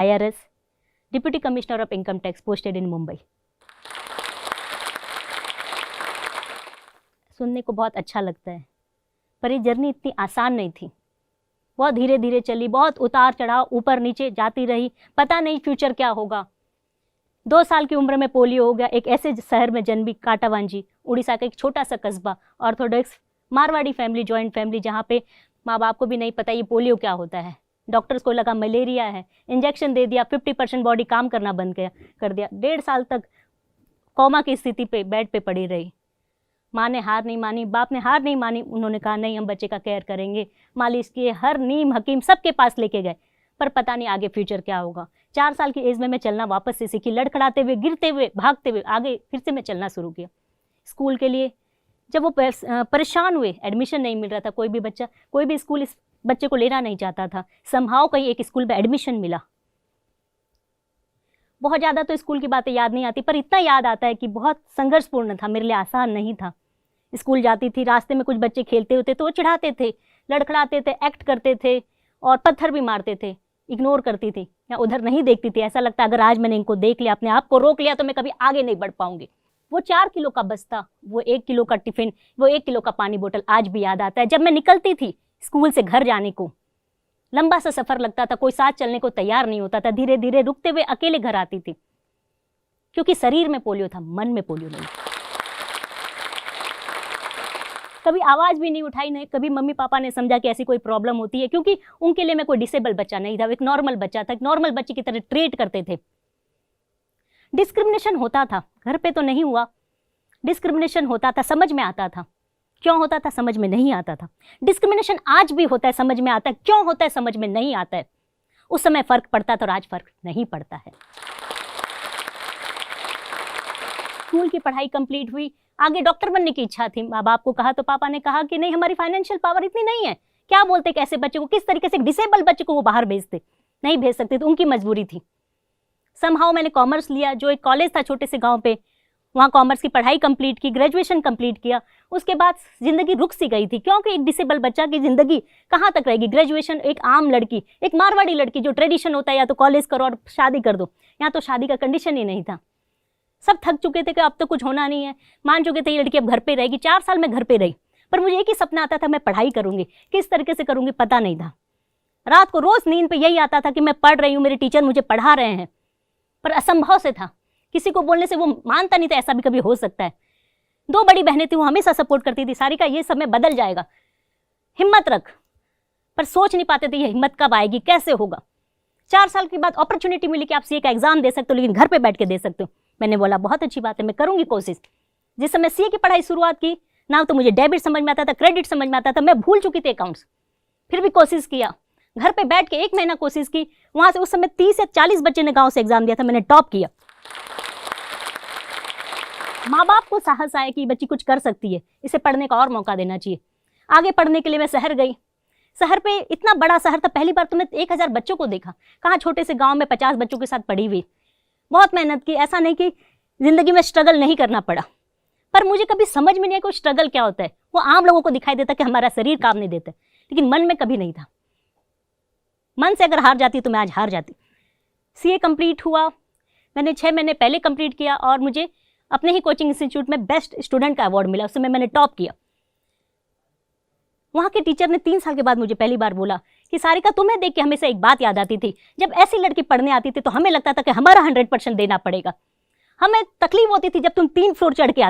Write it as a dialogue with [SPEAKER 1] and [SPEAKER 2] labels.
[SPEAKER 1] IRS, Deputy Commissioner of Income Tax, posted in Mumbai. सुनने को बहुत अच्छा लगता है, पर ये जर्नी इतनी आसान नहीं थी। बहुत धीरे धीरे चली, बहुत उतार चढ़ाव, ऊपर नीचे जाती रही, पता नहीं फ्यूचर क्या होगा। 2 साल की उम्र में पोलियो हो गया। एक ऐसे शहर में जन्मी, काटावांजी, उड़ीसा का एक छोटा सा कस्बा, Orthodox Marwari family, joint family, जहाँ पे माँ बाप को भी नहीं पता ये पोलियो क्या होता है। डॉक्टर्स को लगा मलेरिया है, इंजेक्शन दे दिया, 50% बॉडी काम करना बंद कर दिया। 1.5 साल तक कोमा की स्थिति पे बेड पे पड़ी रही। माँ ने हार नहीं मानी, बाप ने हार नहीं मानी। उन्होंने कहा नहीं, हम बच्चे का केयर करेंगे, मालिश किए, हर नीम हकीम सबके पास लेके गए, पर पता नहीं आगे फ्यूचर क्या होगा। 4 साल की एज में मैं चलना वापस से सीखी, लड़खड़ाते हुए, गिरते हुए, भागते हुए आगे फिर से मैं चलना शुरू किया। स्कूल के लिए जब वो परेशान हुए, एडमिशन नहीं मिल रहा था, कोई भी स्कूल इस बच्चे को लेना नहीं चाहता था। समहाउ कहीं एक स्कूल में एडमिशन मिला। बहुत ज़्यादा तो स्कूल की बातें याद नहीं आती, पर इतना याद आता है कि बहुत संघर्षपूर्ण था, मेरे लिए आसान नहीं था। स्कूल जाती थी, रास्ते में कुछ बच्चे खेलते होते तो वो चिढ़ाते थे, लड़खड़ाते थे, एक्ट करते थे और पत्थर भी मारते थे। इग्नोर करती थी या उधर नहीं देखती थी। ऐसा लगता अगर आज मैंने इनको देख लिया, अपने आप को रोक लिया, तो मैं कभी आगे नहीं बढ़ पाऊंगी। वो 4 किलो का बस्ता, वो 1 किलो का टिफिन, वो 1 किलो का पानी बोतल आज भी याद आता है। जब मैं निकलती थी स्कूल से घर जाने को, लंबा सा सफर लगता था, कोई साथ चलने को तैयार नहीं होता था, धीरे धीरे रुकते हुए अकेले घर आती थी, क्योंकि शरीर में पोलियो था, मन में पोलियो नहीं। कभी आवाज भी नहीं उठाई, नहीं कभी मम्मी पापा ने समझा कि ऐसी कोई प्रॉब्लम होती है, क्योंकि उनके लिए मैं कोई डिसेबल बच्चा नहीं था, एक नॉर्मल बच्चा था। एक नॉर्मल बच्चे की तरह ट्रीट करते थे। डिस्क्रिमिनेशन होता था, घर पे तो नहीं हुआ, डिस्क्रिमिनेशन होता था, समझ में आता था। क्यों होता था समझ में नहीं आता था। डिस्क्रिमिनेशन आज भी होता है, समझ में आता है। क्यों होता है समझ में नहीं आता है। उस समय फर्क पड़ता था और आज फर्क नहीं पड़ता है। स्कूल की पढ़ाई कंप्लीट हुई, आगे डॉक्टर बनने की इच्छा थी। माँ बाप को कहा तो पापा ने कहा कि नहीं, हमारी फाइनेंशियल पावर इतनी नहीं है। क्या बोलते कि ऐसे बच्चे को, किस तरीके से डिसेबल बच्चे को वो बाहर भेजते, नहीं भेज सकते, तो उनकी मजबूरी थी। समहाउ मैंने कॉमर्स लिया, जो एक कॉलेज था छोटे से गांव पे, वहाँ कॉमर्स की पढ़ाई कंप्लीट की, ग्रेजुएशन कंप्लीट किया। उसके बाद जिंदगी रुक सी गई थी, क्योंकि एक डिसेबल बच्चा की जिंदगी कहाँ तक रहेगी। ग्रेजुएशन, एक आम लड़की, एक मारवाड़ी लड़की, जो ट्रेडिशन होता है या तो कॉलेज करो और शादी कर दो, यहाँ तो शादी का कंडीशन ही नहीं था। सब थक चुके थे कि अब तो कुछ होना नहीं है, मान चुके थे ये लड़की अब घर पे रहेगी। 4 साल मैं घर पे रही, पर मुझे एक ही सपना आता था, मैं पढ़ाई करूंगी। किस तरीके से करूंगी पता नहीं था। रात को रोज नींद पे यही आता था कि मैं पढ़ रही हूँ, मेरे टीचर मुझे पढ़ा रहे हैं, पर असंभव से था। किसी को बोलने से वो मानता नहीं था ऐसा भी कभी हो सकता है। 2 बड़ी बहनें थी, वो हमेशा सपोर्ट करती थी, सारिका ये समय बदल जाएगा, हिम्मत रख, पर सोच नहीं पाते थे ये हिम्मत कब आएगी, कैसे होगा। 4 साल के बाद अपॉर्चुनिटी मिली कि आप सीए का एग्जाम दे सकते हो, लेकिन घर पे बैठ के दे सकते हो। मैंने बोला बहुत अच्छी बात है, मैं करूंगी कोशिश। जिस समय सीए की पढ़ाई शुरुआत की ना, तो मुझे डेबिट समझ में आता था, क्रेडिट समझ में आता था, मैं भूल चुकी थी अकाउंट्स, फिर भी कोशिश किया। घर पे बैठ के 1 महीना कोशिश की। वहां से उस समय 30 से 40 बच्चे ने गांव से एग्जाम दिया था, मैंने टॉप किया। माँ बाप को साहस आया कि बच्ची कुछ कर सकती है, इसे पढ़ने का और मौका देना चाहिए। आगे पढ़ने के लिए मैं शहर गई। शहर पे इतना बड़ा शहर था, पहली बार तो मैं 1000 बच्चों को देखा। कहाँ छोटे से गांव में 50 बच्चों के साथ पढ़ी हुई। बहुत मेहनत की, ऐसा नहीं कि जिंदगी में स्ट्रगल नहीं करना पड़ा, पर मुझे कभी समझ में नहीं आया कि स्ट्रगल क्या होता है। वो आम लोगों को दिखाई देता कि हमारा शरीर काम नहीं देता, लेकिन मन में कभी नहीं था। मन से अगर हार जाती तो मैं आज हार जाती। सीए कंप्लीट हुआ, मैंने 6 महीने पहले कंप्लीट किया और मुझे अपने ही कोचिंग इंस्टीट्यूट में बेस्ट स्टूडेंट का अवार्ड मिला। उस समय मैंने टॉप किया। वहाँ के टीचर ने 3 साल के बाद मुझे पहली बार बोला कि सारिका, तुम्हें देख के हमेशा एक बात याद आती थी, जब ऐसी लड़की पढ़ने आती थी तो हमें लगता था कि हमारा 100% देना पड़ेगा। हमें तकलीफ होती थी जब तुम 3 फ्लोर चढ़ के